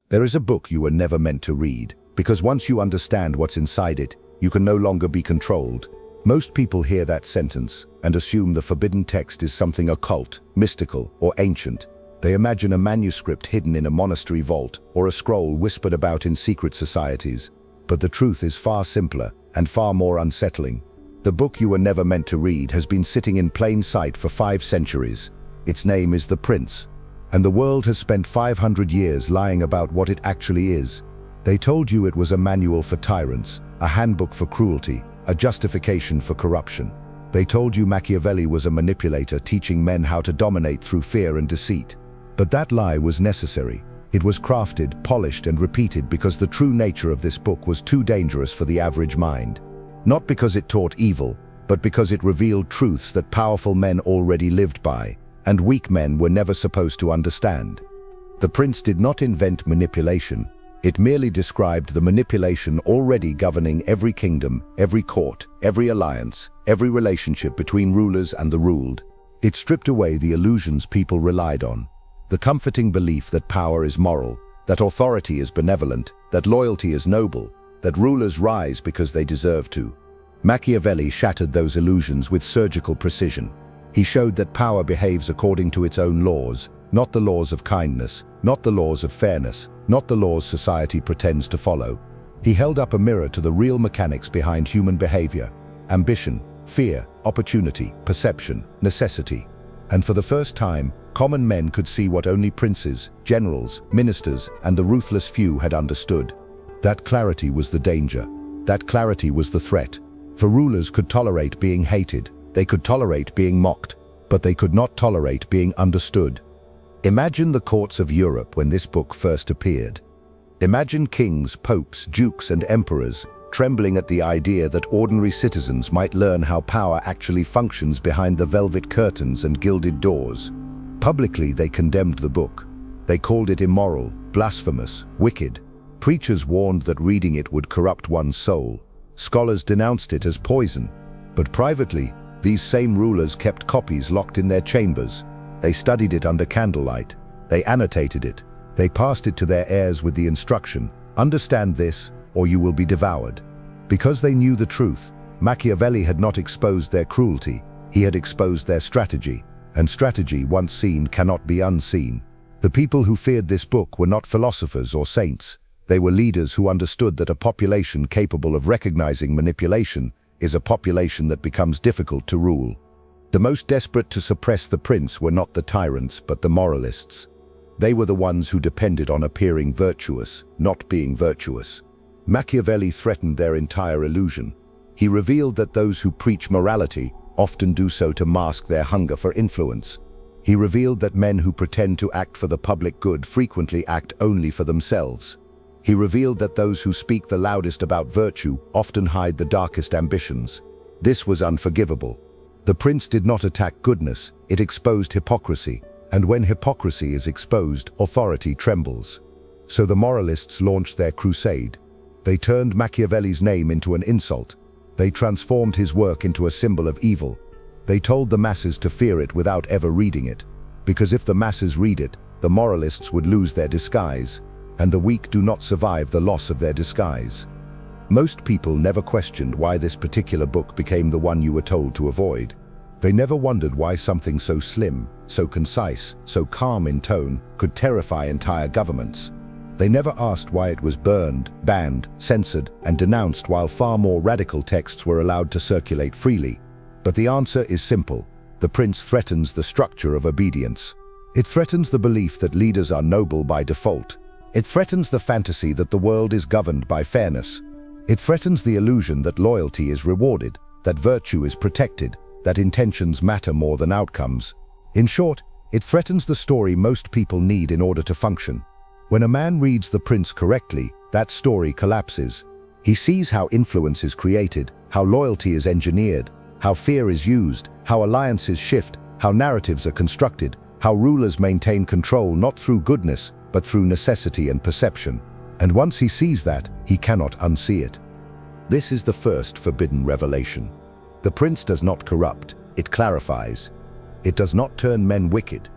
There is a book you were never meant to read, because once you understand what's inside it, you can no longer be controlled. Most people hear that sentence and assume the forbidden text is something occult, mystical, or ancient. They imagine a manuscript hidden in a monastery vault or a scroll whispered about in secret societies. But the truth is far simpler and far more unsettling. The book you were never meant to read has been sitting in plain sight for 5 centuries. Its name is The Prince. And the world has spent 500 years lying about what it actually is. They told you it was a manual for tyrants, a handbook for cruelty, a justification for corruption. They told you Machiavelli was a manipulator teaching men how to dominate through fear and deceit. But that lie was necessary. It was crafted, polished, and repeated because the true nature of this book was too dangerous for the average mind. Not because it taught evil, but because it revealed truths that powerful men already lived by, and weak men were never supposed to understand. The Prince did not invent manipulation. It merely described the manipulation already governing every kingdom, every court, every alliance, every relationship between rulers and the ruled. It stripped away the illusions people relied on. The comforting belief that power is moral, that authority is benevolent, that loyalty is noble, that rulers rise because they deserve to. Machiavelli shattered those illusions with surgical precision. He showed that power behaves according to its own laws, not the laws of kindness, not the laws of fairness, not the laws society pretends to follow. He held up a mirror to the real mechanics behind human behavior: ambition, fear, opportunity, perception, necessity. And for the first time, common men could see what only princes, generals, ministers, and the ruthless few had understood. That clarity was the danger. That clarity was the threat. For rulers could tolerate being hated, they could tolerate being mocked, but they could not tolerate being understood. Imagine the courts of Europe when this book first appeared. Imagine kings, popes, dukes, and emperors trembling at the idea that ordinary citizens might learn how power actually functions behind the velvet curtains and gilded doors. Publicly, they condemned the book. They called it immoral, blasphemous, wicked. Preachers warned that reading it would corrupt one's soul. Scholars denounced it as poison. But privately, these same rulers kept copies locked in their chambers. They studied it under candlelight. They annotated it. They passed it to their heirs with the instruction, "Understand this, or you will be devoured." Because they knew the truth, Machiavelli had not exposed their cruelty, he had exposed their strategy. And strategy, once seen, cannot be unseen. The people who feared this book were not philosophers or saints. They were leaders who understood that a population capable of recognizing manipulation is a population that becomes difficult to rule. The most desperate to suppress the prince were not the tyrants, but the moralists. They were the ones who depended on appearing virtuous, not being virtuous. Machiavelli threatened their entire illusion. He revealed that those who preach morality often do so to mask their hunger for influence. He revealed that men who pretend to act for the public good frequently act only for themselves. He revealed that those who speak the loudest about virtue often hide the darkest ambitions. This was unforgivable. The prince did not attack goodness, it exposed hypocrisy. And when hypocrisy is exposed, authority trembles. So the moralists launched their crusade. They turned Machiavelli's name into an insult. They transformed his work into a symbol of evil. They told the masses to fear it without ever reading it. Because if the masses read it, the moralists would lose their disguise. And the weak do not survive the loss of their disguise. Most people never questioned why this particular book became the one you were told to avoid. They never wondered why something so slim, so concise, so calm in tone could terrify entire governments. They never asked why it was burned, banned, censored, and denounced while far more radical texts were allowed to circulate freely. But the answer is simple. The prince threatens the structure of obedience. It threatens the belief that leaders are noble by default. It threatens the fantasy that the world is governed by fairness. It threatens the illusion that loyalty is rewarded, that virtue is protected, that intentions matter more than outcomes. In short, it threatens the story most people need in order to function. When a man reads The Prince correctly, that story collapses. He sees how influence is created, how loyalty is engineered, how fear is used, how alliances shift, how narratives are constructed, how rulers maintain control not through goodness, but through necessity and perception. And once he sees that, he cannot unsee it. This is the first forbidden revelation. The prince does not corrupt, it clarifies. It does not turn men wicked.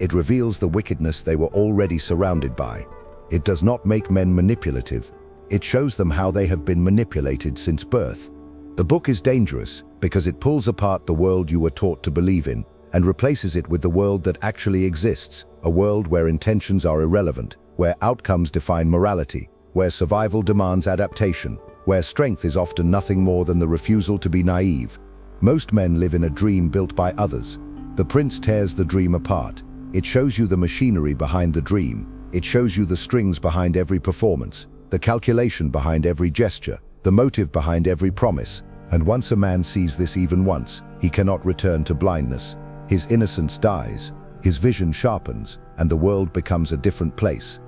It reveals the wickedness they were already surrounded by. It does not make men manipulative. It shows them how they have been manipulated since birth. The book is dangerous because it pulls apart the world you were taught to believe in and replaces it with the world that actually exists, a world where intentions are irrelevant, where outcomes define morality, where survival demands adaptation, where strength is often nothing more than the refusal to be naive. Most men live in a dream built by others. The Prince tears the dream apart. It shows you the machinery behind the dream. It shows you the strings behind every performance, the calculation behind every gesture, the motive behind every promise. And once a man sees this even once, he cannot return to blindness. His innocence dies, his vision sharpens, and the world becomes a different place.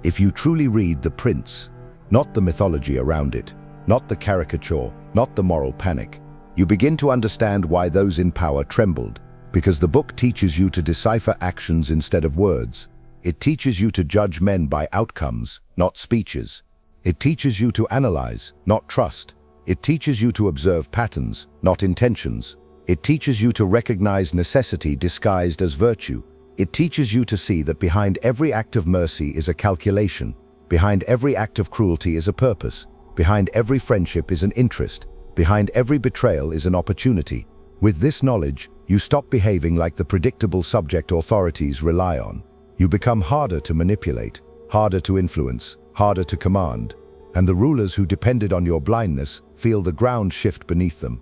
If you truly read The Prince, not the mythology around it, not the caricature, not the moral panic, you begin to understand why those in power trembled, because the book teaches you to decipher actions instead of words. It teaches you to judge men by outcomes, not speeches. It teaches you to analyze, not trust. It teaches you to observe patterns, not intentions. It teaches you to recognize necessity disguised as virtue. It teaches you to see that behind every act of mercy is a calculation. Behind every act of cruelty is a purpose. Behind every friendship is an interest. Behind every betrayal is an opportunity. With this knowledge, you stop behaving like the predictable subject authorities rely on. You become harder to manipulate, harder to influence, harder to command. And the rulers who depended on your blindness feel the ground shift beneath them.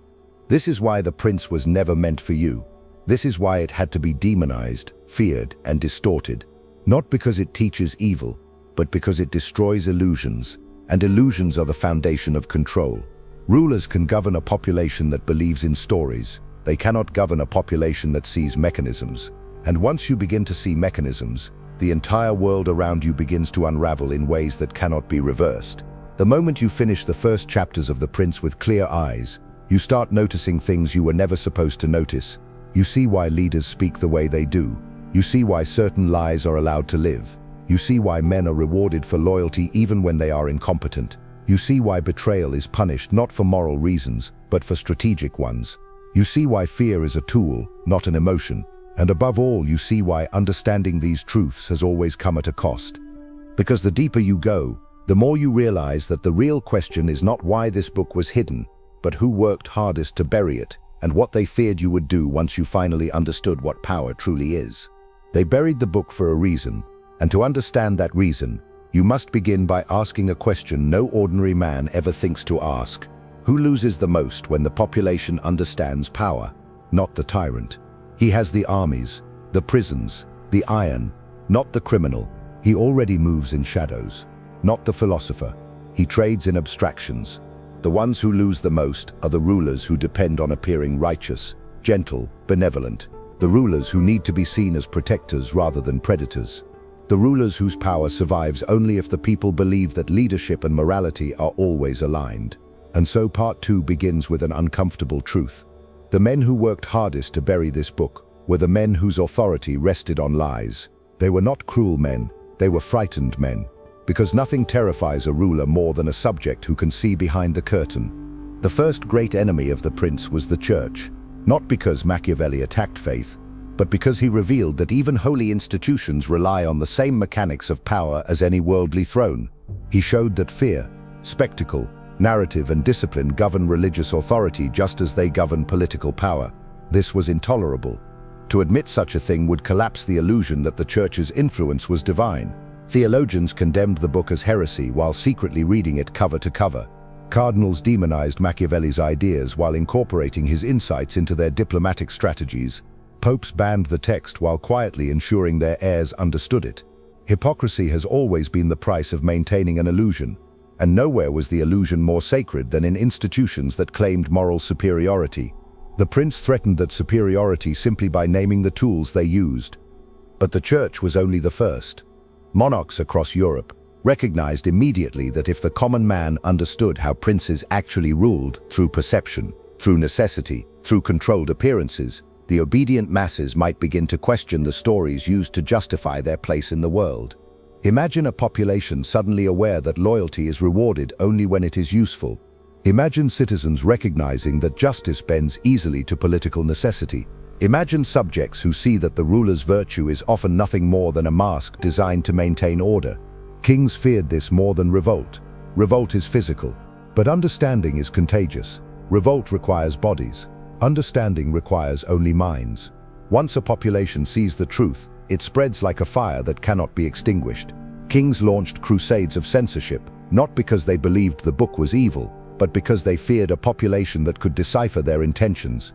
This is why The Prince was never meant for you. This is why it had to be demonized, feared, and distorted. Not because it teaches evil, but because it destroys illusions, and illusions are the foundation of control. Rulers can govern a population that believes in stories. They cannot govern a population that sees mechanisms. And once you begin to see mechanisms, the entire world around you begins to unravel in ways that cannot be reversed. The moment you finish the first chapters of The Prince with clear eyes, you start noticing things you were never supposed to notice. You see why leaders speak the way they do. You see why certain lies are allowed to live. You see why men are rewarded for loyalty even when they are incompetent. You see why betrayal is punished not for moral reasons, but for strategic ones. You see why fear is a tool, not an emotion. And above all, you see why understanding these truths has always come at a cost. Because the deeper you go, the more you realize that the real question is not why this book was hidden, but who worked hardest to bury it, and what they feared you would do once you finally understood what power truly is. They buried the book for a reason, and to understand that reason, you must begin by asking a question no ordinary man ever thinks to ask. Who loses the most when the population understands power? Not the tyrant. He has the armies, the prisons, the iron, not the criminal. He already moves in shadows. Not the philosopher. He trades in abstractions. The ones who lose the most are the rulers who depend on appearing righteous, gentle, benevolent. The rulers who need to be seen as protectors rather than predators. The rulers whose power survives only if the people believe that leadership and morality are always aligned. And so part 2 begins with an uncomfortable truth. The men who worked hardest to bury this book were the men whose authority rested on lies. They were not cruel men, they were frightened men. Because nothing terrifies a ruler more than a subject who can see behind the curtain. The first great enemy of the Prince was the Church, not because Machiavelli attacked faith, but because he revealed that even holy institutions rely on the same mechanics of power as any worldly throne. He showed that fear, spectacle, narrative and discipline govern religious authority just as they govern political power. This was intolerable. To admit such a thing would collapse the illusion that the Church's influence was divine. Theologians condemned the book as heresy while secretly reading it cover to cover. Cardinals demonized Machiavelli's ideas while incorporating his insights into their diplomatic strategies. Popes banned the text while quietly ensuring their heirs understood it. Hypocrisy has always been the price of maintaining an illusion, and nowhere was the illusion more sacred than in institutions that claimed moral superiority. The Prince threatened that superiority simply by naming the tools they used. But the Church was only the first. Monarchs across Europe recognized immediately that if the common man understood how princes actually ruled through perception, through necessity, through controlled appearances, the obedient masses might begin to question the stories used to justify their place in the world. Imagine a population suddenly aware that loyalty is rewarded only when it is useful. Imagine citizens recognizing that justice bends easily to political necessity. Imagine subjects who see that the ruler's virtue is often nothing more than a mask designed to maintain order. Kings feared this more than revolt. Revolt is physical, but understanding is contagious. Revolt requires bodies. Understanding requires only minds. Once a population sees the truth, it spreads like a fire that cannot be extinguished. Kings launched crusades of censorship, not because they believed the book was evil, but because they feared a population that could decipher their intentions.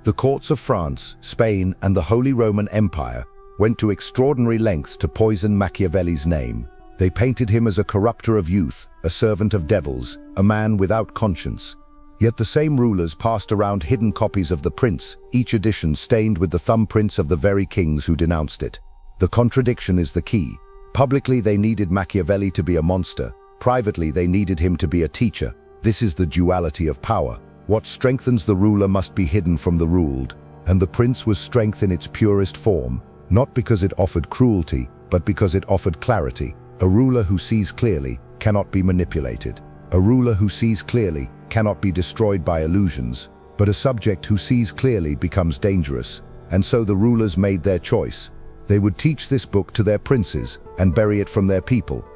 The courts of France, Spain, and the Holy Roman Empire went to extraordinary lengths to poison Machiavelli's name. They painted him as a corrupter of youth, a servant of devils, a man without conscience. Yet the same rulers passed around hidden copies of The Prince, each edition stained with the thumbprints of the very kings who denounced it. The contradiction is the key. Publicly they needed Machiavelli to be a monster. Privately they needed him to be a teacher. This is the duality of power. What strengthens the ruler must be hidden from the ruled. And The Prince was strength in its purest form, not because it offered cruelty, but because it offered clarity. A ruler who sees clearly cannot be manipulated. A ruler who sees clearly cannot be destroyed by illusions, but a subject who sees clearly becomes dangerous. And so the rulers made their choice. They would teach this book to their princes and bury it from their people.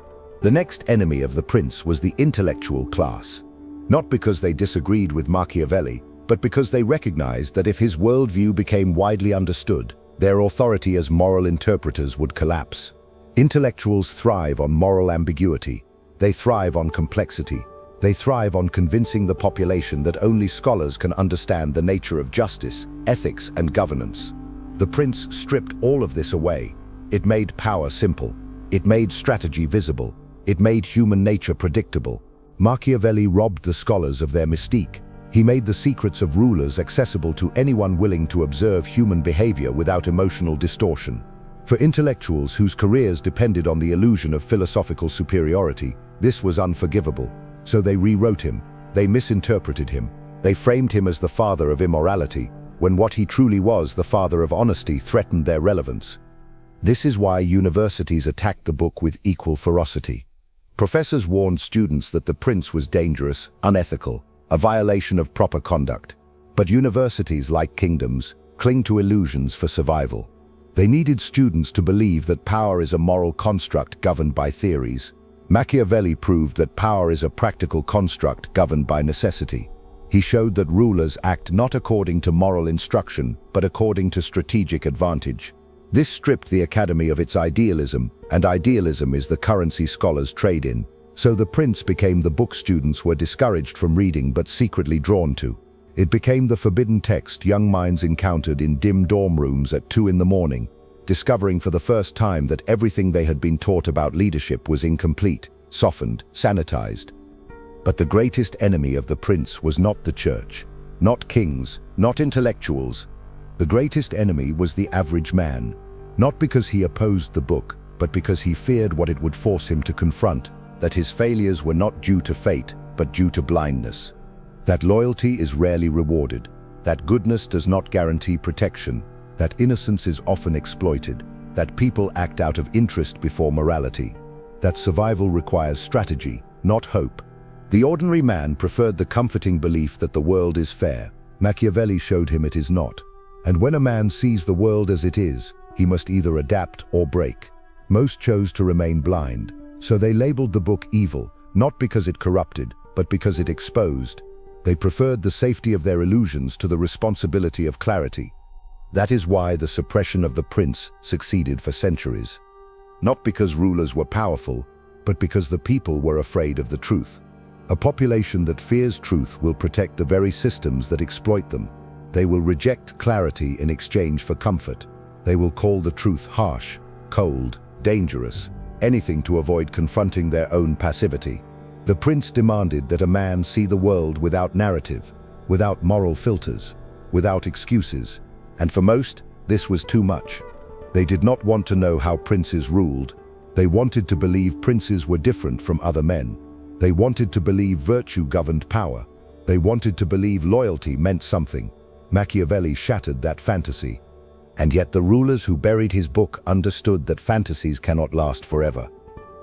The next enemy of the prince was the intellectual class. Not because they disagreed with Machiavelli, but because they recognized that if his worldview became widely understood, their authority as moral interpreters would collapse. Intellectuals thrive on moral ambiguity. They thrive on complexity. They thrive on convincing the population that only scholars can understand the nature of justice, ethics, and governance. The prince stripped all of this away. It made power simple. It made strategy visible. It made human nature predictable. Machiavelli robbed the scholars of their mystique. He made the secrets of rulers accessible to anyone willing to observe human behavior without emotional distortion. For intellectuals whose careers depended on the illusion of philosophical superiority, this was unforgivable. So they rewrote him. They misinterpreted him. They framed him as the father of immorality, when what he truly was, the father of honesty, threatened their relevance. This is why universities attacked the book with equal ferocity. Professors warned students that The Prince was dangerous, unethical, a violation of proper conduct. But universities, like kingdoms, cling to illusions for survival. They needed students to believe that power is a moral construct governed by theories. Machiavelli proved that power is a practical construct governed by necessity. He showed that rulers act not according to moral instruction, but according to strategic advantage. This stripped the academy of its idealism, and idealism is the currency scholars trade in. So The Prince became the book students were discouraged from reading but secretly drawn to. It became the forbidden text young minds encountered in dim dorm rooms at 2 in the morning, discovering for the first time that everything they had been taught about leadership was incomplete, softened, sanitized. But the greatest enemy of The Prince was not the church, not kings, not intellectuals. The greatest enemy was the average man, not because he opposed the book, but because he feared what it would force him to confront, that his failures were not due to fate, but due to blindness. That loyalty is rarely rewarded, that goodness does not guarantee protection, that innocence is often exploited, that people act out of interest before morality, that survival requires strategy, not hope. The ordinary man preferred the comforting belief that the world is fair. Machiavelli showed him it is not. And when a man sees the world as it is, he must either adapt or break. Most chose to remain blind, so they labeled the book evil, not because it corrupted, but because it exposed. They preferred the safety of their illusions to the responsibility of clarity. That is why the suppression of The Prince succeeded for centuries. Not because rulers were powerful, but because the people were afraid of the truth. A population that fears truth will protect the very systems that exploit them. They will reject clarity in exchange for comfort. They will call the truth harsh, cold, dangerous, anything to avoid confronting their own passivity. The prince demanded that a man see the world without narrative, without moral filters, without excuses. And for most, this was too much. They did not want to know how princes ruled. They wanted to believe princes were different from other men. They wanted to believe virtue governed power. They wanted to believe loyalty meant something. Machiavelli shattered that fantasy. And yet the rulers who buried his book understood that fantasies cannot last forever.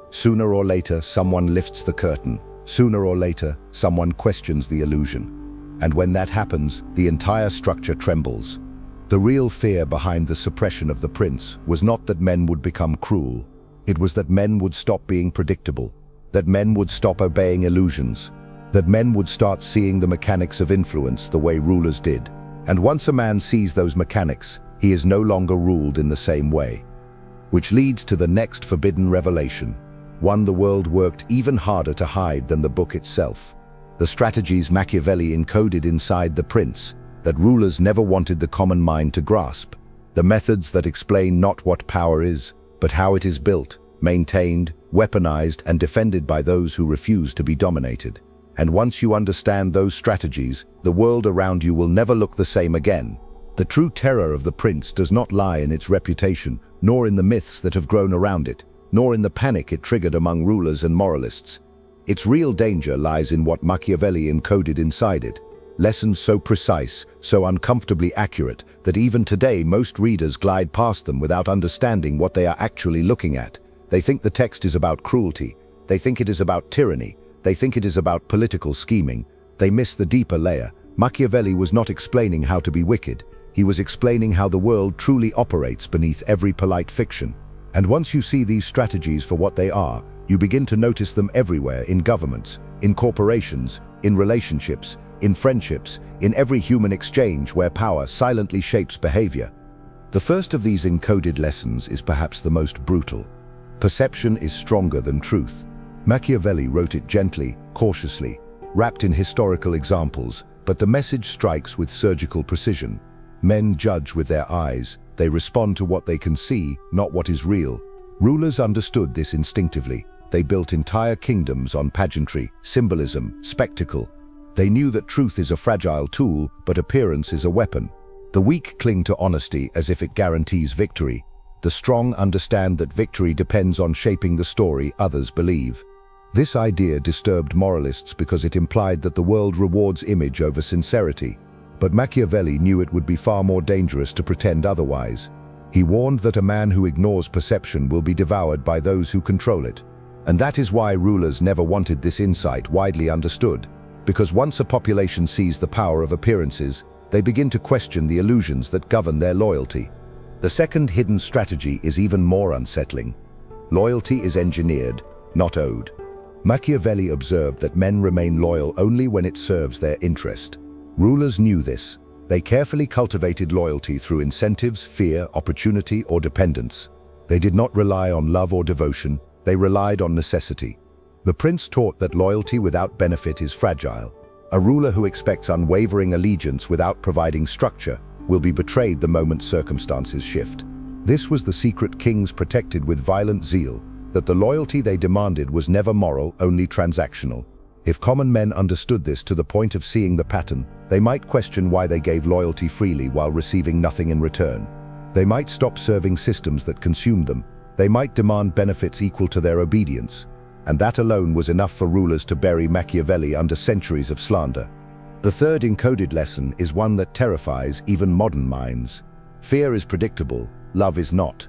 Sooner or later, someone lifts the curtain. Sooner or later, someone questions the illusion. And when that happens, the entire structure trembles. The real fear behind the suppression of the prince was not that men would become cruel. It was that men would stop being predictable, that men would stop obeying illusions, that men would start seeing the mechanics of influence the way rulers did. And once a man sees those mechanics, he is no longer ruled in the same way. Which leads to the next forbidden revelation, one the world worked even harder to hide than the book itself. The strategies Machiavelli encoded inside The Prince, that rulers never wanted the common mind to grasp. The methods that explain not what power is, but how it is built, maintained, weaponized, and defended by those who refuse to be dominated. And once you understand those strategies, the world around you will never look the same again. The true terror of The Prince does not lie in its reputation, nor in the myths that have grown around it, nor in the panic it triggered among rulers and moralists. Its real danger lies in what Machiavelli encoded inside it. Lessons so precise, so uncomfortably accurate, that even today most readers glide past them without understanding what they are actually looking at. They think the text is about cruelty. They think it is about tyranny. They think it is about political scheming. They miss the deeper layer. Machiavelli was not explaining how to be wicked. He was explaining how the world truly operates beneath every polite fiction. And once you see these strategies for what they are, you begin to notice them everywhere, in governments, in corporations, in relationships, in friendships, in every human exchange where power silently shapes behavior. The first of these encoded lessons is perhaps the most brutal. Perception is stronger than truth. Machiavelli wrote it gently, cautiously, wrapped in historical examples, but the message strikes with surgical precision. Men judge with their eyes. They respond to what they can see, not what is real. Rulers understood this instinctively. They built entire kingdoms on pageantry, symbolism, spectacle. They knew that truth is a fragile tool, but appearance is a weapon. The weak cling to honesty as if it guarantees victory. The strong understand that victory depends on shaping the story others believe. This idea disturbed moralists because it implied that the world rewards image over sincerity. But Machiavelli knew it would be far more dangerous to pretend otherwise. He warned that a man who ignores perception will be devoured by those who control it. And that is why rulers never wanted this insight widely understood. Because once a population sees the power of appearances, they begin to question the illusions that govern their loyalty. The second hidden strategy is even more unsettling. Loyalty is engineered, not owed. Machiavelli observed that men remain loyal only when it serves their interest. Rulers knew this. They carefully cultivated loyalty through incentives, fear, opportunity, or dependence. They did not rely on love or devotion. They relied on necessity. The prince taught that loyalty without benefit is fragile. A ruler who expects unwavering allegiance without providing structure will be betrayed the moment circumstances shift. This was the secret kings protected with violent zeal, that the loyalty they demanded was never moral, only transactional. If common men understood this to the point of seeing the pattern, they might question why they gave loyalty freely while receiving nothing in return. They might stop serving systems that consumed them. They might demand benefits equal to their obedience. And that alone was enough for rulers to bury Machiavelli under centuries of slander. The third encoded lesson is one that terrifies even modern minds. Fear is predictable, love is not.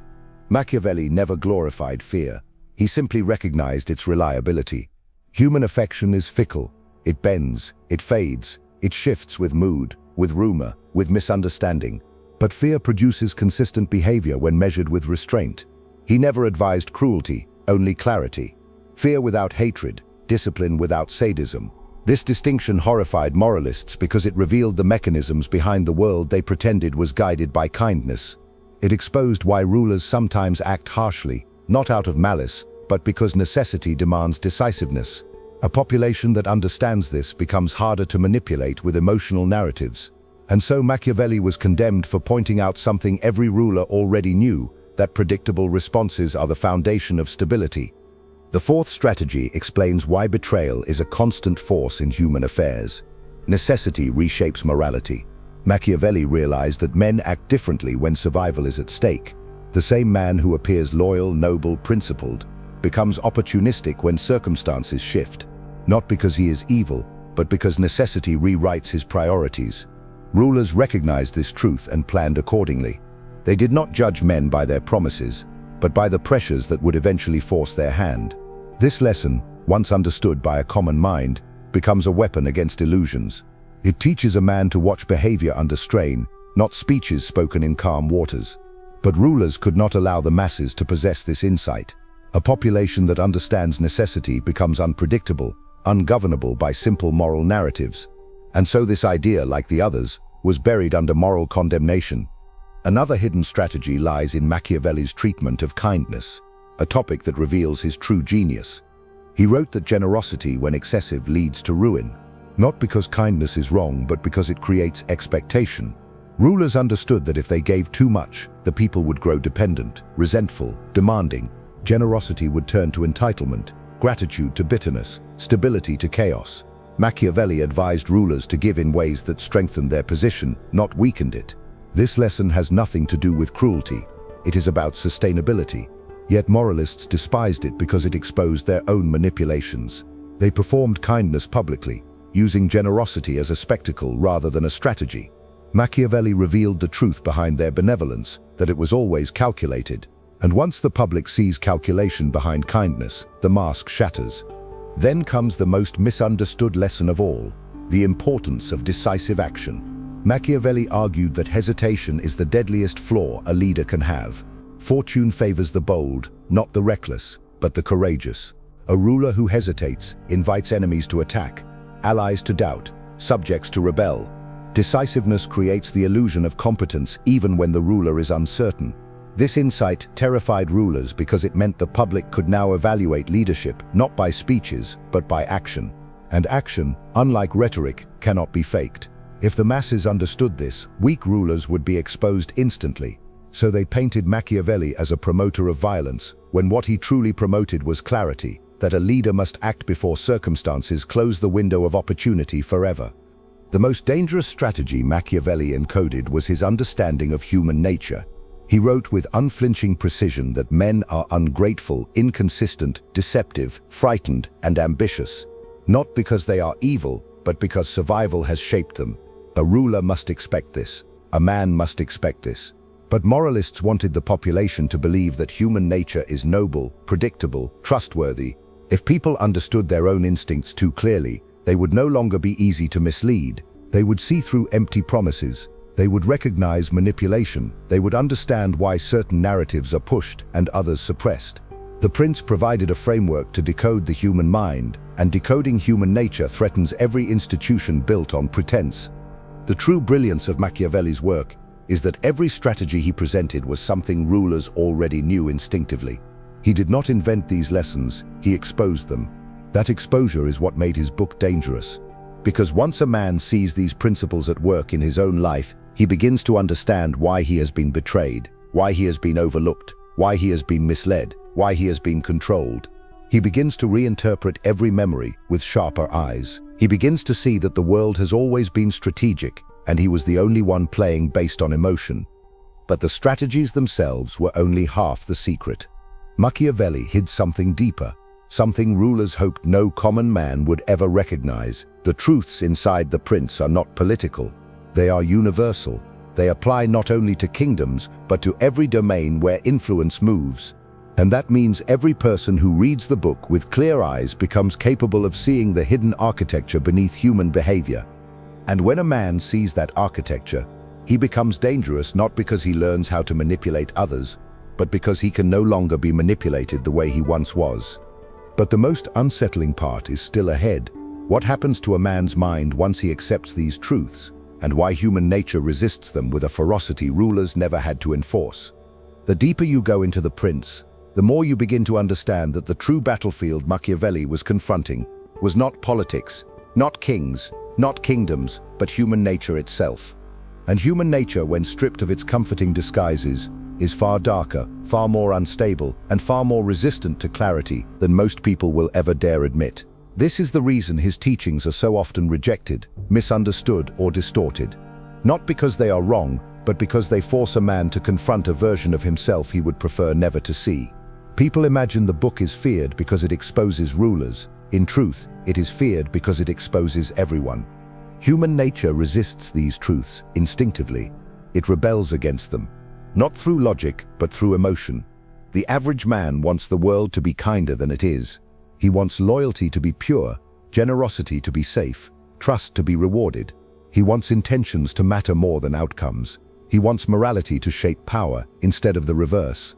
Machiavelli never glorified fear. He simply recognized its reliability. Human affection is fickle. It bends, it fades, it shifts with mood, with rumor, with misunderstanding. But fear produces consistent behavior when measured with restraint. He never advised cruelty, only clarity. Fear without hatred, discipline without sadism. This distinction horrified moralists because it revealed the mechanisms behind the world they pretended was guided by kindness. It exposed why rulers sometimes act harshly, not out of malice, but because necessity demands decisiveness. A population that understands this becomes harder to manipulate with emotional narratives. And so Machiavelli was condemned for pointing out something every ruler already knew, that predictable responses are the foundation of stability. The fourth strategy explains why betrayal is a constant force in human affairs. Necessity reshapes morality. Machiavelli realized that men act differently when survival is at stake. The same man who appears loyal, noble, principled, becomes opportunistic when circumstances shift. Not because he is evil, but because necessity rewrites his priorities. Rulers recognized this truth and planned accordingly. They did not judge men by their promises, but by the pressures that would eventually force their hand. This lesson, once understood by a common mind, becomes a weapon against illusions. It teaches a man to watch behavior under strain, not speeches spoken in calm waters. But rulers could not allow the masses to possess this insight. A population that understands necessity becomes unpredictable, ungovernable by simple moral narratives. And so this idea, like the others, was buried under moral condemnation. Another hidden strategy lies in Machiavelli's treatment of kindness, a topic that reveals his true genius. He wrote that generosity, when excessive, leads to ruin, not because kindness is wrong, but because it creates expectation. Rulers understood that if they gave too much, the people would grow dependent, resentful, demanding. Generosity would turn to entitlement, gratitude to bitterness, stability to chaos. Machiavelli advised rulers to give in ways that strengthened their position, not weakened it. This lesson has nothing to do with cruelty. It is about sustainability. Yet moralists despised it because it exposed their own manipulations. They performed kindness publicly, using generosity as a spectacle rather than a strategy. Machiavelli revealed the truth behind their benevolence, that it was always calculated. And once the public sees calculation behind kindness, the mask shatters. Then comes the most misunderstood lesson of all, the importance of decisive action. Machiavelli argued that hesitation is the deadliest flaw a leader can have. Fortune favors the bold, not the reckless, but the courageous. A ruler who hesitates invites enemies to attack, allies to doubt, subjects to rebel. Decisiveness creates the illusion of competence even when the ruler is uncertain. This insight terrified rulers because it meant the public could now evaluate leadership not by speeches, but by action. And action, unlike rhetoric, cannot be faked. If the masses understood this, weak rulers would be exposed instantly. So they painted Machiavelli as a promoter of violence, when what he truly promoted was clarity, that a leader must act before circumstances close the window of opportunity forever. The most dangerous strategy Machiavelli encoded was his understanding of human nature. He wrote with unflinching precision that men are ungrateful, inconsistent, deceptive, frightened, and ambitious. Not because they are evil, but because survival has shaped them. A ruler must expect this. A man must expect this. But moralists wanted the population to believe that human nature is noble, predictable, trustworthy. If people understood their own instincts too clearly, they would no longer be easy to mislead. They would see through empty promises. They would recognize manipulation. They would understand why certain narratives are pushed and others suppressed. The prince provided a framework to decode the human mind, and decoding human nature threatens every institution built on pretense. The true brilliance of Machiavelli's work is that every strategy he presented was something rulers already knew instinctively. He did not invent these lessons, he exposed them. That exposure is what made his book dangerous. Because once a man sees these principles at work in his own life, he begins to understand why he has been betrayed, why he has been overlooked, why he has been misled, why he has been controlled. He begins to reinterpret every memory with sharper eyes. He begins to see that the world has always been strategic, and he was the only one playing based on emotion. But the strategies themselves were only half the secret. Machiavelli hid something deeper, something rulers hoped no common man would ever recognize. The truths inside the prince are not political. They are universal. They apply not only to kingdoms, but to every domain where influence moves. And that means every person who reads the book with clear eyes becomes capable of seeing the hidden architecture beneath human behavior. And when a man sees that architecture, he becomes dangerous not because he learns how to manipulate others, but because he can no longer be manipulated the way he once was. But the most unsettling part is still ahead. What happens to a man's mind once he accepts these truths, and why human nature resists them with a ferocity rulers never had to enforce? The deeper you go into the prince, the more you begin to understand that the true battlefield Machiavelli was confronting was not politics, not kings, not kingdoms, but human nature itself. And human nature, when stripped of its comforting disguises, is far darker, far more unstable, and far more resistant to clarity than most people will ever dare admit. This is the reason his teachings are so often rejected, misunderstood, or distorted. Not because they are wrong, but because they force a man to confront a version of himself he would prefer never to see. People imagine the book is feared because it exposes rulers. In truth, it is feared because it exposes everyone. Human nature resists these truths instinctively. It rebels against them, not through logic, but through emotion. The average man wants the world to be kinder than it is. He wants loyalty to be pure, generosity to be safe, trust to be rewarded. He wants intentions to matter more than outcomes. He wants morality to shape power instead of the reverse.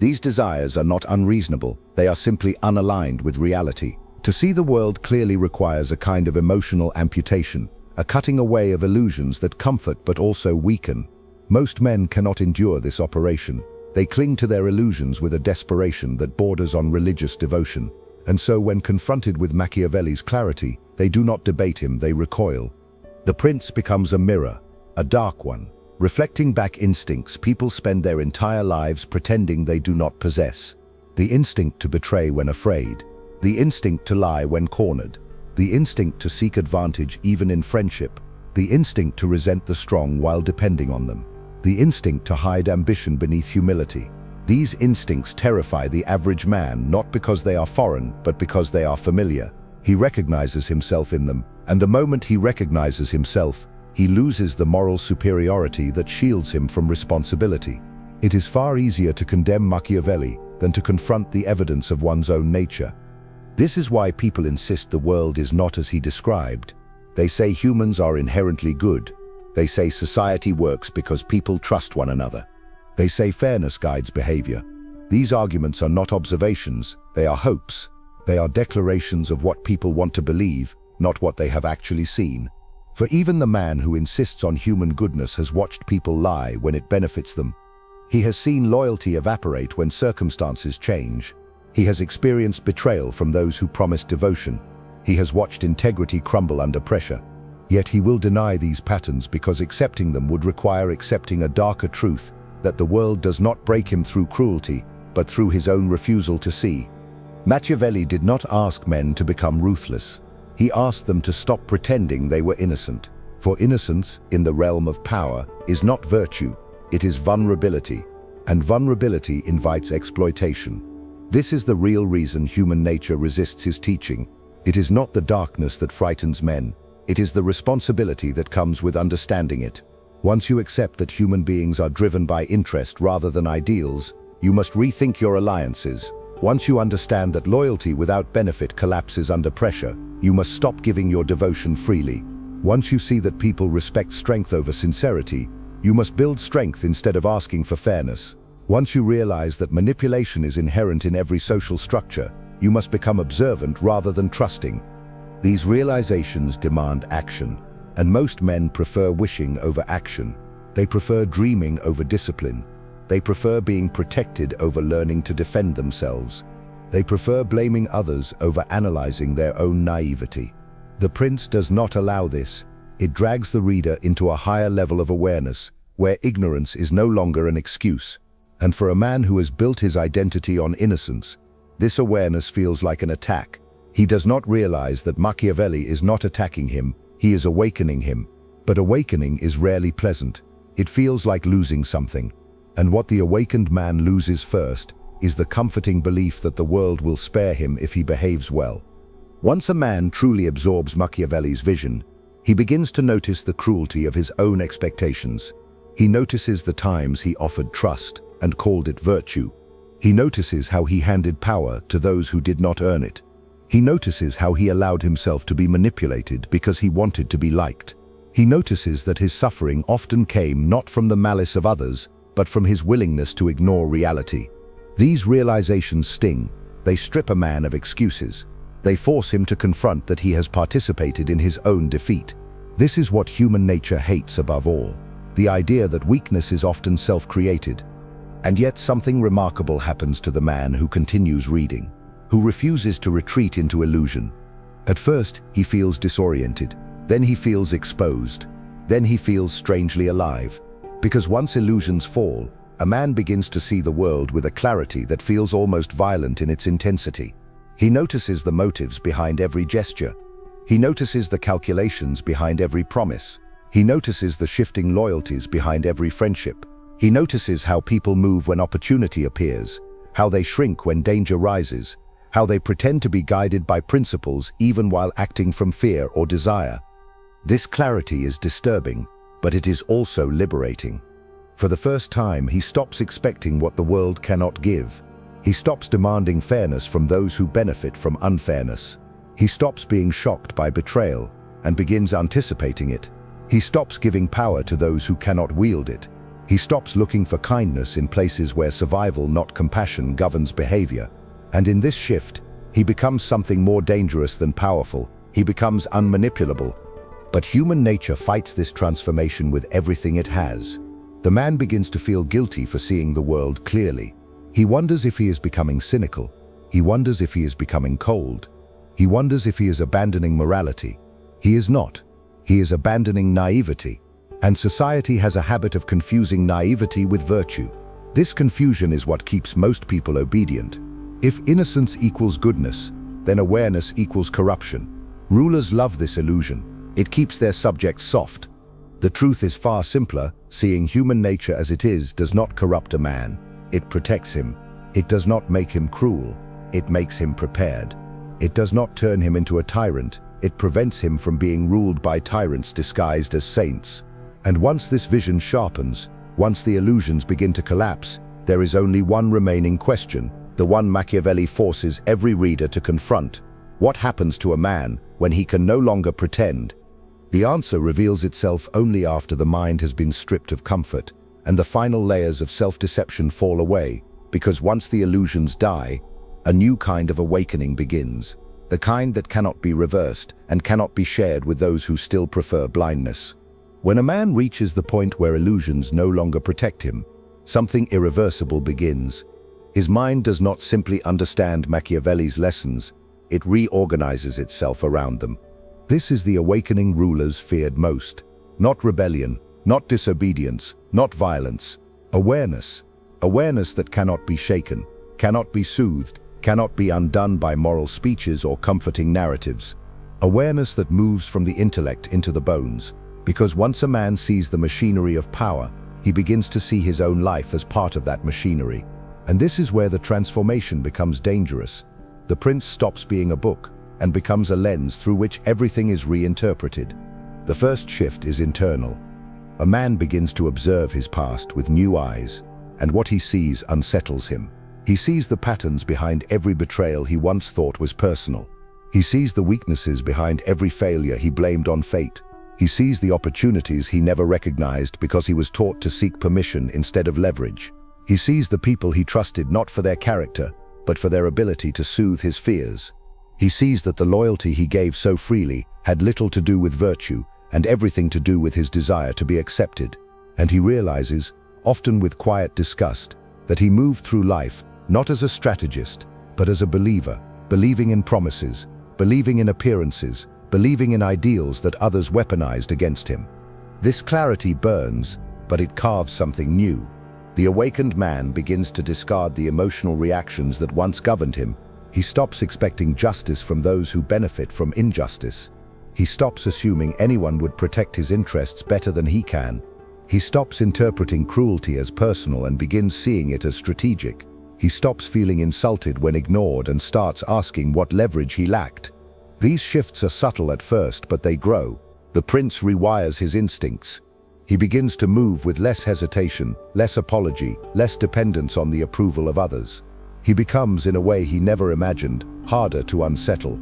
These desires are not unreasonable, they are simply unaligned with reality. To see the world clearly requires a kind of emotional amputation, a cutting away of illusions that comfort but also weaken. Most men cannot endure this operation. They cling to their illusions with a desperation that borders on religious devotion. And so when confronted with Machiavelli's clarity, they do not debate him, they recoil. The prince becomes a mirror, a dark one. Reflecting back instincts people spend their entire lives pretending they do not possess. The instinct to betray when afraid. The instinct to lie when cornered. The instinct to seek advantage even in friendship. The instinct to resent the strong while depending on them. The instinct to hide ambition beneath humility. These instincts terrify the average man not because they are foreign, but because they are familiar. He recognizes himself in them, and the moment he recognizes himself, he loses the moral superiority that shields him from responsibility. It is far easier to condemn Machiavelli than to confront the evidence of one's own nature. This is why people insist the world is not as he described. They say humans are inherently good. They say society works because people trust one another. They say fairness guides behavior. These arguments are not observations, they are hopes. They are declarations of what people want to believe, not what they have actually seen. For even the man who insists on human goodness has watched people lie when it benefits them. He has seen loyalty evaporate when circumstances change. He has experienced betrayal from those who promised devotion. He has watched integrity crumble under pressure. Yet he will deny these patterns because accepting them would require accepting a darker truth, that the world does not break him through cruelty, but through his own refusal to see. Machiavelli did not ask men to become ruthless. He asked them to stop pretending they were innocent. For innocence, in the realm of power, is not virtue, it is vulnerability. And vulnerability invites exploitation. This is the real reason human nature resists his teaching. It is not the darkness that frightens men. It is the responsibility that comes with understanding it. Once you accept that human beings are driven by interest rather than ideals, you must rethink your alliances. Once you understand that loyalty without benefit collapses under pressure, you must stop giving your devotion freely. Once you see that people respect strength over sincerity, you must build strength instead of asking for fairness. Once you realize that manipulation is inherent in every social structure, you must become observant rather than trusting. These realizations demand action, and most men prefer wishing over action. They prefer dreaming over discipline. They prefer being protected over learning to defend themselves. They prefer blaming others over analyzing their own naivety. The prince does not allow this. It drags the reader into a higher level of awareness, where ignorance is no longer an excuse. And for a man who has built his identity on innocence, this awareness feels like an attack. He does not realize that Machiavelli is not attacking him, he is awakening him. But awakening is rarely pleasant. It feels like losing something. And what the awakened man loses first is the comforting belief that the world will spare him if he behaves well. Once a man truly absorbs Machiavelli's vision, he begins to notice the cruelty of his own expectations. He notices the times he offered trust and called it virtue. He notices how he handed power to those who did not earn it. He notices how he allowed himself to be manipulated because he wanted to be liked. He notices that his suffering often came not from the malice of others, but from his willingness to ignore reality. These realizations sting. They strip a man of excuses. They force him to confront that he has participated in his own defeat. This is what human nature hates above all, the idea that weakness is often self-created. And yet something remarkable happens to the man who continues reading, who refuses to retreat into illusion. At first, he feels disoriented. Then he feels exposed. Then he feels strangely alive. Because once illusions fall, a man begins to see the world with a clarity that feels almost violent in its intensity. He notices the motives behind every gesture. He notices the calculations behind every promise. He notices the shifting loyalties behind every friendship. He notices how people move when opportunity appears, how they shrink when danger rises, how they pretend to be guided by principles even while acting from fear or desire. This clarity is disturbing, but it is also liberating. For the first time, he stops expecting what the world cannot give. He stops demanding fairness from those who benefit from unfairness. He stops being shocked by betrayal and begins anticipating it. He stops giving power to those who cannot wield it. He stops looking for kindness in places where survival, not compassion, governs behavior. And in this shift, he becomes something more dangerous than powerful. He becomes unmanipulable. But human nature fights this transformation with everything it has. The man begins to feel guilty for seeing the world clearly. He wonders if he is becoming cynical. He wonders if he is becoming cold. He wonders if he is abandoning morality. He is not. He is abandoning naivety. And society has a habit of confusing naivety with virtue. This confusion is what keeps most people obedient. If innocence equals goodness, then awareness equals corruption. Rulers love this illusion. It keeps their subjects soft. The truth is far simpler. Seeing human nature as it is does not corrupt a man. It protects him. It does not make him cruel. It makes him prepared. It does not turn him into a tyrant. It prevents him from being ruled by tyrants disguised as saints. And once this vision sharpens, once the illusions begin to collapse, there is only one remaining question, the one Machiavelli forces every reader to confront. What happens to a man when he can no longer pretend? The answer reveals itself only after the mind has been stripped of comfort, and the final layers of self-deception fall away, because once the illusions die, a new kind of awakening begins, the kind that cannot be reversed and cannot be shared with those who still prefer blindness. When a man reaches the point where illusions no longer protect him, something irreversible begins. His mind does not simply understand Machiavelli's lessons, it reorganizes itself around them. This is the awakening rulers feared most. Not rebellion, not disobedience, not violence. Awareness. Awareness that cannot be shaken, cannot be soothed, cannot be undone by moral speeches or comforting narratives. Awareness that moves from the intellect into the bones. Because once a man sees the machinery of power, he begins to see his own life as part of that machinery. And this is where the transformation becomes dangerous. The prince stops being a book and becomes a lens through which everything is reinterpreted. The first shift is internal. A man begins to observe his past with new eyes, and what he sees unsettles him. He sees the patterns behind every betrayal he once thought was personal. He sees the weaknesses behind every failure he blamed on fate. He sees the opportunities he never recognized because he was taught to seek permission instead of leverage. He sees the people he trusted not for their character, but for their ability to soothe his fears. He sees that the loyalty he gave so freely had little to do with virtue and everything to do with his desire to be accepted. And he realizes, often with quiet disgust, that he moved through life not as a strategist, but as a believer, believing in promises, believing in appearances, believing in ideals that others weaponized against him. This clarity burns, but it carves something new. The awakened man begins to discard the emotional reactions that once governed him. He stops expecting justice from those who benefit from injustice. He stops assuming anyone would protect his interests better than he can. He stops interpreting cruelty as personal and begins seeing it as strategic. He stops feeling insulted when ignored and starts asking what leverage he lacked. These shifts are subtle at first, but they grow. The prince rewires his instincts. He begins to move with less hesitation, less apology, less dependence on the approval of others. He becomes, in a way he never imagined, harder to unsettle.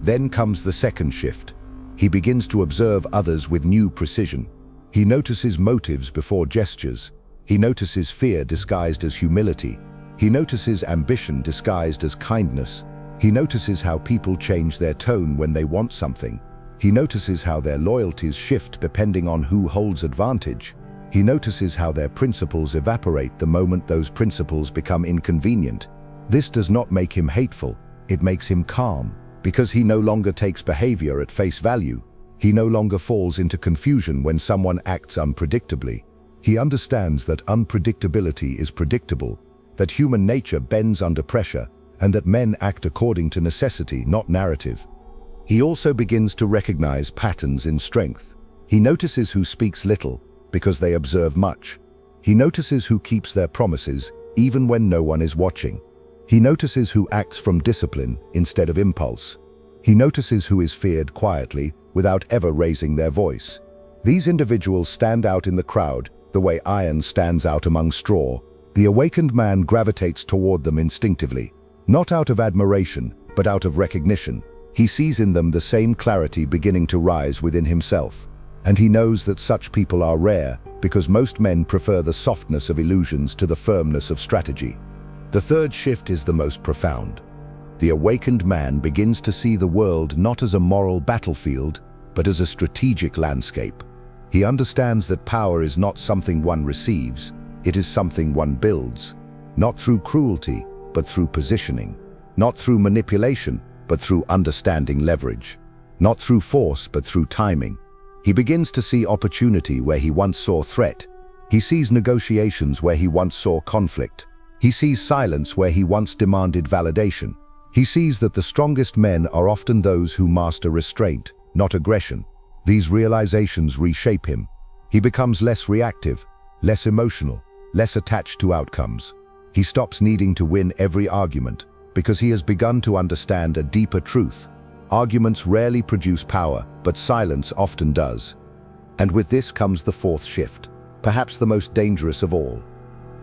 Then comes the second shift. He begins to observe others with new precision. He notices motives before gestures. He notices fear disguised as humility. He notices ambition disguised as kindness. He notices how people change their tone when they want something. He notices how their loyalties shift depending on who holds advantage. He notices how their principles evaporate the moment those principles become inconvenient. This does not make him hateful, it makes him calm, because he no longer takes behavior at face value. He no longer falls into confusion when someone acts unpredictably. He understands that unpredictability is predictable, that human nature bends under pressure, and that men act according to necessity, not narrative. He also begins to recognize patterns in strength. He notices who speaks little because they observe much. He notices who keeps their promises even when no one is watching. He notices who acts from discipline instead of impulse. He notices who is feared quietly without ever raising their voice. These individuals stand out in the crowd the way iron stands out among straw. The awakened man gravitates toward them instinctively, not out of admiration, but out of recognition. He sees in them the same clarity beginning to rise within himself. And he knows that such people are rare because most men prefer the softness of illusions to the firmness of strategy. The third shift is the most profound. The awakened man begins to see the world not as a moral battlefield, but as a strategic landscape. He understands that power is not something one receives, it is something one builds. Not through cruelty, but through positioning. Not through manipulation, but through understanding leverage. Not through force, but through timing. He begins to see opportunity where he once saw threat. He sees negotiations where he once saw conflict. He sees silence where he once demanded validation. He sees that the strongest men are often those who master restraint, not aggression. These realizations reshape him. He becomes less reactive, less emotional, less attached to outcomes. He stops needing to win every argument because he has begun to understand a deeper truth. Arguments rarely produce power, but silence often does. And with this comes the fourth shift, perhaps the most dangerous of all.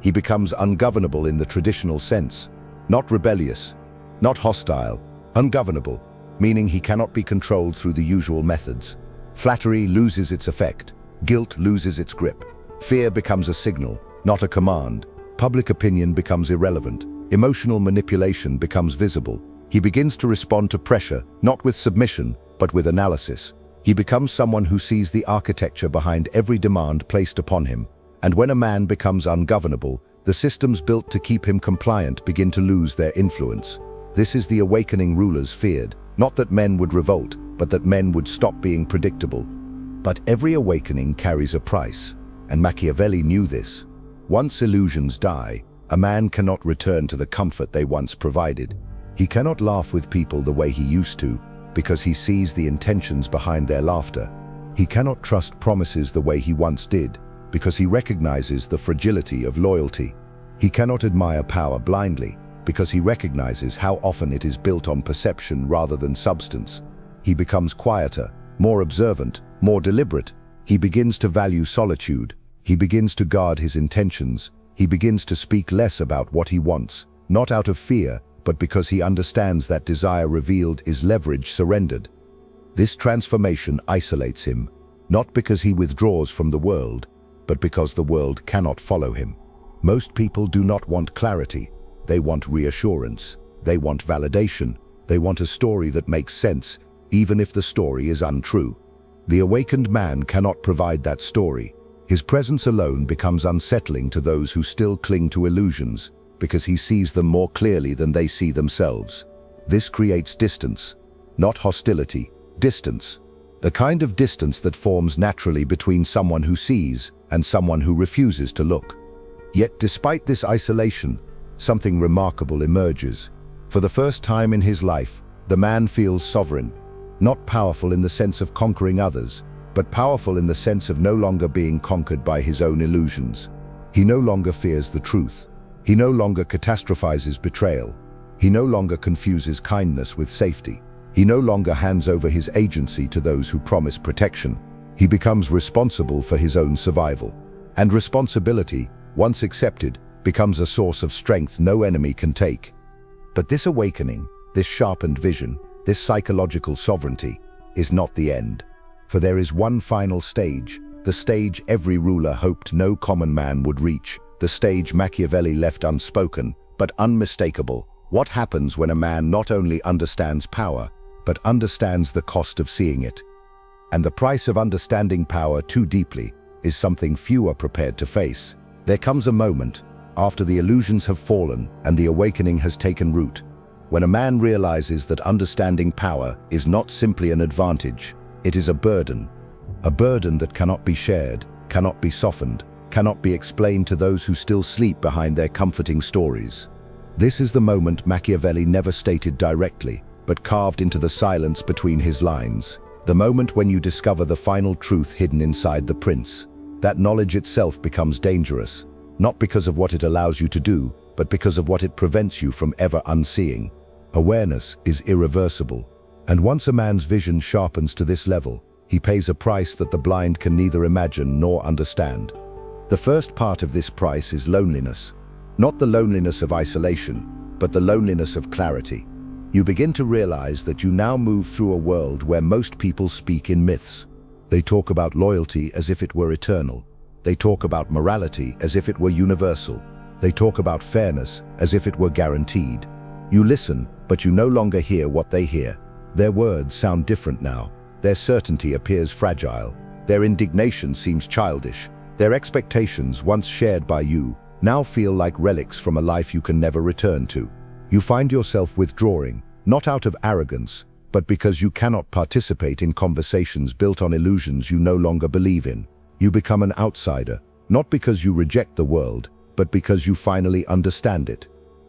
He becomes ungovernable in the traditional sense, not rebellious, not hostile, ungovernable, meaning he cannot be controlled through the usual methods. Flattery loses its effect, guilt loses its grip, fear becomes a signal, not a command, public opinion becomes irrelevant, emotional manipulation becomes visible. He begins to respond to pressure, not with submission, but with analysis. He becomes someone who sees the architecture behind every demand placed upon him. And when a man becomes ungovernable, the systems built to keep him compliant begin to lose their influence. This is the awakening rulers feared, not that men would revolt, but that men would stop being predictable. But every awakening carries a price, and Machiavelli knew this. Once illusions die, a man cannot return to the comfort they once provided. He cannot laugh with people the way he used to, because he sees the intentions behind their laughter. He cannot trust promises the way he once did, because he recognizes the fragility of loyalty. He cannot admire power blindly, because he recognizes how often it is built on perception rather than substance. He becomes quieter, more observant, more deliberate. He begins to value solitude. He begins to guard his intentions. He begins to speak less about what he wants, not out of fear, but because he understands that desire revealed is leverage surrendered. This transformation isolates him, not because he withdraws from the world, but because the world cannot follow him. Most people do not want clarity. They want reassurance. They want validation. They want a story that makes sense, even if the story is untrue. The awakened man cannot provide that story. His presence alone becomes unsettling to those who still cling to illusions, because he sees them more clearly than they see themselves. This creates distance, not hostility, distance. The kind of distance that forms naturally between someone who sees and someone who refuses to look. Yet despite this isolation, something remarkable emerges. For the first time in his life, the man feels sovereign, not powerful in the sense of conquering others, but powerful in the sense of no longer being conquered by his own illusions. He no longer fears the truth. He no longer catastrophizes betrayal. He no longer confuses kindness with safety. He no longer hands over his agency to those who promise protection. He becomes responsible for his own survival. And responsibility, once accepted, becomes a source of strength no enemy can take. But this awakening, this sharpened vision, this psychological sovereignty, is not the end. For there is one final stage, the stage every ruler hoped no common man would reach, the stage Machiavelli left unspoken, but unmistakable. What happens when a man not only understands power, but understands the cost of seeing it? And the price of understanding power too deeply is something few are prepared to face. There comes a moment, after the illusions have fallen and the awakening has taken root, when a man realizes that understanding power is not simply an advantage, it is a burden that cannot be shared, cannot be softened, cannot be explained to those who still sleep behind their comforting stories. This is the moment Machiavelli never stated directly, but carved into the silence between his lines. The moment when you discover the final truth hidden inside the prince. That knowledge itself becomes dangerous, not because of what it allows you to do, but because of what it prevents you from ever unseeing. Awareness is irreversible, and once a man's vision sharpens to this level, he pays a price that the blind can neither imagine nor understand. The first part of this price is loneliness. Not the loneliness of isolation, but the loneliness of clarity. You begin to realize that you now move through a world where most people speak in myths. They talk about loyalty as if it were eternal, They talk about morality as if it were universal. They talk about fairness as if it were guaranteed. You listen, but you no longer hear what they hear. Their words sound different now. Their certainty appears fragile. Their indignation seems childish. Their expectations, once shared by you, now feel like relics from a life you can never return to. You find yourself withdrawing, not out of arrogance, but because you cannot participate in conversations built on illusions you no longer believe in. You become an outsider, not because you reject the world, but because you finally understand it.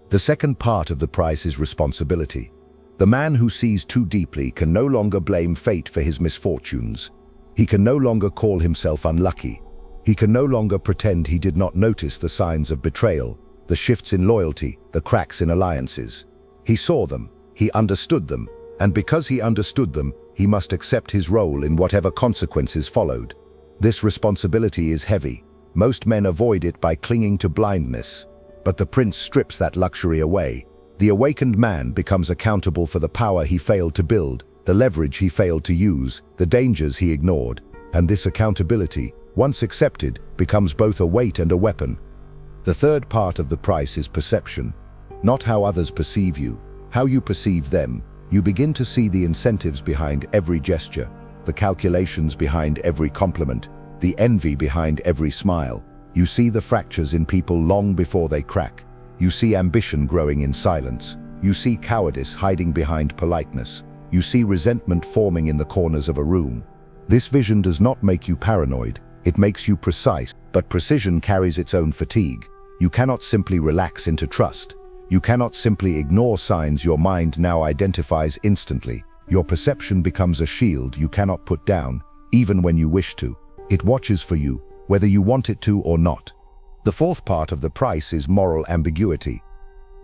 The second part of the price is responsibility. The man who sees too deeply can no longer blame fate for his misfortunes. He can no longer call himself unlucky. He can no longer pretend he did not notice the signs of betrayal, the shifts in loyalty, the cracks in alliances. He saw them, he understood them, and because he understood them, he must accept his role in whatever consequences followed. This responsibility is heavy. Most men avoid it by clinging to blindness. But the prince strips that luxury away. The awakened man becomes accountable for the power he failed to build, the leverage he failed to use, the dangers he ignored. And this accountability, once accepted, becomes both a weight and a weapon. The third part of the price is perception. Not how others perceive you, how you perceive them. You begin to see the incentives behind every gesture, the calculations behind every compliment, the envy behind every smile. You see the fractures in people long before they crack. You see ambition growing in silence. You see cowardice hiding behind politeness. You see resentment forming in the corners of a room. This vision does not make you paranoid, it makes you precise, but precision carries its own fatigue. You cannot simply relax into trust. You cannot simply ignore signs your mind now identifies instantly. Your perception becomes a shield you cannot put down, even when you wish to. It watches for you, whether you want it to or not. The fourth part of the price is moral ambiguity.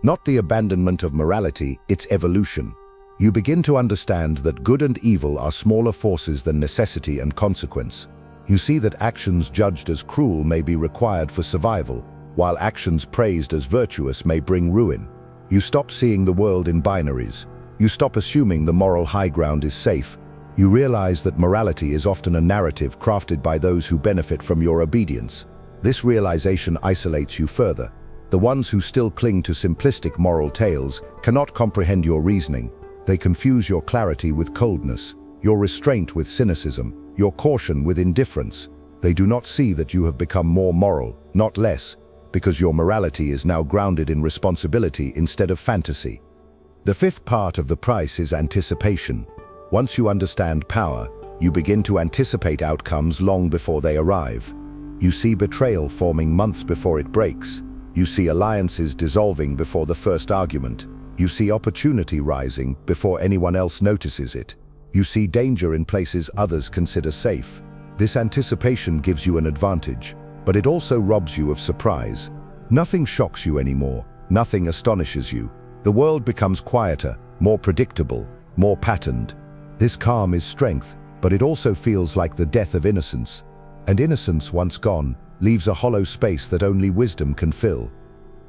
Not the abandonment of morality, its evolution. You begin to understand that good and evil are smaller forces than necessity and consequence. You see that actions judged as cruel may be required for survival, while actions praised as virtuous may bring ruin. You stop seeing the world in binaries. You stop assuming the moral high ground is safe. You realize that morality is often a narrative crafted by those who benefit from your obedience. This realization isolates you further. The ones who still cling to simplistic moral tales cannot comprehend your reasoning. They confuse your clarity with coldness, your restraint with cynicism, your caution with indifference. They do not see that you have become more moral, not less, because your morality is now grounded in responsibility instead of fantasy. The fifth part of the price is anticipation. Once you understand power, you begin to anticipate outcomes long before they arrive. You see betrayal forming months before it breaks. You see alliances dissolving before the first argument. You see opportunity rising before anyone else notices it. You see danger in places others consider safe. This anticipation gives you an advantage, but it also robs you of surprise. Nothing shocks you anymore. Nothing astonishes you. The world becomes quieter, more predictable, more patterned. This calm is strength, but it also feels like the death of innocence. And innocence, once gone, leaves a hollow space that only wisdom can fill.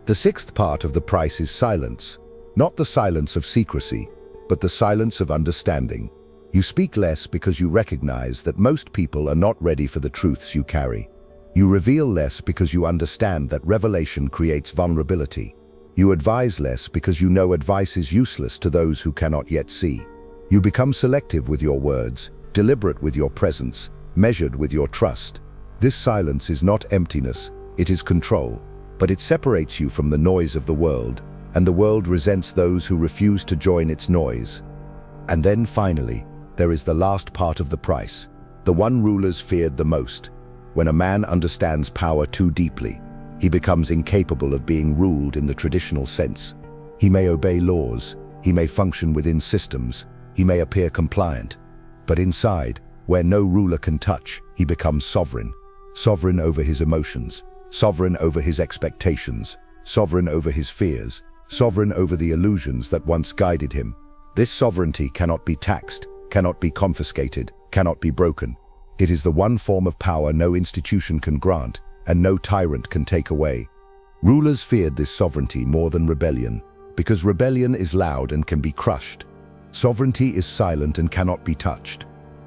The sixth part of the price is silence. Not the silence of secrecy, but the silence of understanding. You speak less because you recognize that most people are not ready for the truths you carry. You reveal less because you understand that revelation creates vulnerability. You advise less because you know advice is useless to those who cannot yet see. You become selective with your words, deliberate with your presence, measured with your trust. This silence is not emptiness, it is control, but it separates you from the noise of the world, and the world resents those who refuse to join its noise. And then finally, there is the last part of the price, the one rulers feared the most. When a man understands power too deeply, he becomes incapable of being ruled in the traditional sense. He may obey laws, he may function within systems, he may appear compliant, but inside, where no ruler can touch, he becomes sovereign. Sovereign over his emotions, sovereign over his expectations, sovereign over his fears, sovereign over the illusions that once guided him. This sovereignty cannot be taxed, cannot be confiscated, cannot be broken. It is the one form of power no institution can grant, and no tyrant can take away. Rulers feared this sovereignty more than rebellion, because rebellion is loud and can be crushed. Sovereignty is silent and cannot be touched.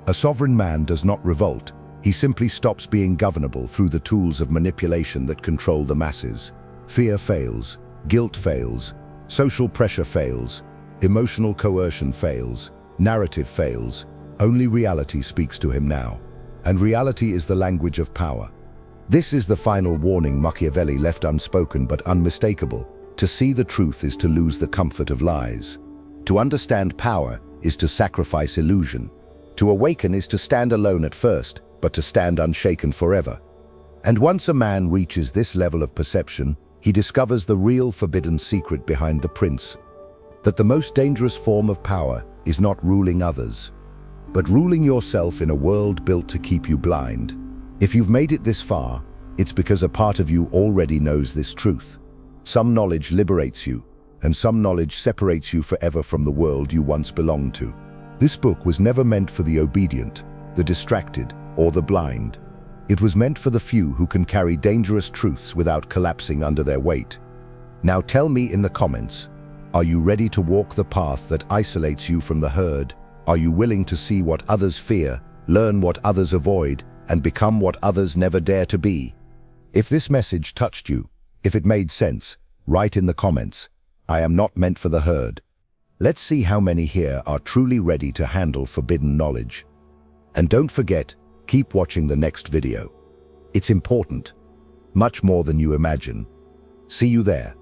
A sovereign man does not revolt, He simply stops being governable through the tools of manipulation that control the masses. Fear fails, guilt fails, social pressure fails, emotional coercion fails, narrative fails. Only reality speaks to him now. And reality is the language of power. This is the final warning Machiavelli left unspoken but unmistakable. To see the truth is to lose the comfort of lies. To understand power is to sacrifice illusion. To awaken is to stand alone at first, but to stand unshaken forever. And once a man reaches this level of perception, he discovers the real forbidden secret behind the prince. That the most dangerous form of power is not ruling others, but ruling yourself in a world built to keep you blind. If you've made it this far, it's because a part of you already knows this truth. Some knowledge liberates you, and some knowledge separates you forever from the world you once belonged to. This book was never meant for the obedient, the distracted, or the blind. It was meant for the few who can carry dangerous truths without collapsing under their weight. Now tell me in the comments, are you ready to walk the path that isolates you from the herd? Are you willing to see what others fear, learn what others avoid, and become what others never dare to be? If this message touched you, if it made sense, write in the comments, I am not meant for the herd. Let's see how many here are truly ready to handle forbidden knowledge. And don't forget, keep watching the next video. It's important, much more than you imagine. See you there.